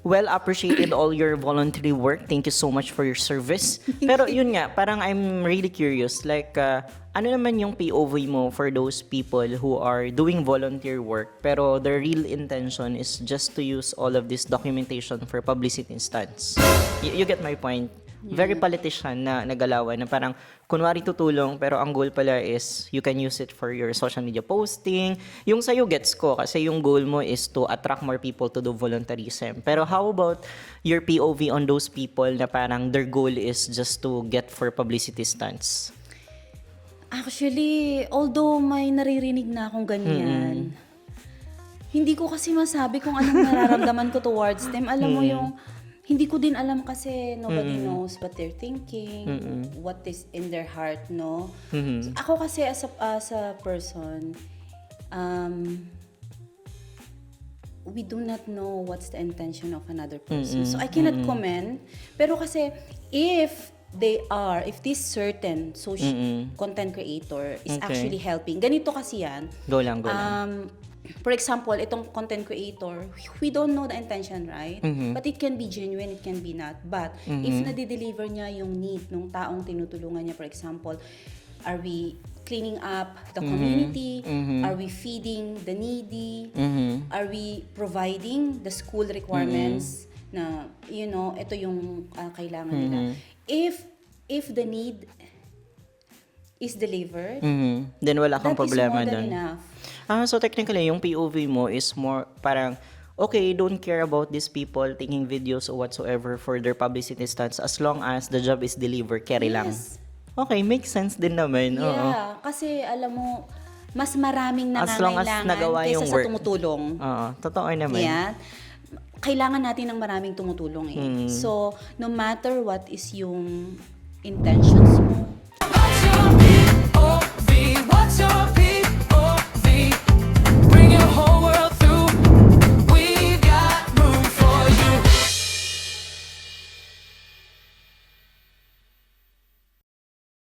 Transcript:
well appreciated all your voluntary work. Thank you so much for your service. Pero yun nga, parang I'm really curious. Like, ano naman yung POV mo for those people who are doing volunteer work pero their real intention is just to use all of this documentation for publicity stunts? You get my point? Very politician na nagalawan na parang kunwari tutulong pero ang goal pala is you can use it for your social media posting. Yung sa'yo gets ko kasi yung goal mo is to attract more people to do voluntarism. Pero how about your POV on those people na parang their goal is just to get for publicity stunts? Actually, although may naririnig na akong ganyan, hindi ko kasi masabi kung anong nararamdaman ko towards them. Alam mo yung, hindi ko din alam kasi nobody knows what they're thinking, what is in their heart, no? So, ako kasi as a person, we do not know what's the intention of another person. So I cannot comment. Pero kasi if this certain social content creator is actually helping, ganito kasi yan. Go lang. For example, itong content creator, we don't know the intention, right? But it can be genuine, it can be not. But if nade-deliver niya yung need ng taong tinutulungan niya, for example, are we cleaning up the community? Are we feeding the needy? Are we providing the school requirements na, ito yung kailangan nila? If the need is delivered, then wala kang problema that is more than dun. enough. So technically, yung POV mo is more parang, okay, don't care about these people taking videos or whatsoever for their publicity stunts as long as the job is delivered, carry lang. Okay, makes sense din naman. Yeah, kasi alam mo, mas maraming As long as nangangailangan nagawa kaysa yung sa work. tumutulong. Oo, totoo naman. Yeah. Kailangan natin ng maraming tumutulong eh. So, no matter what is yung intentions mo,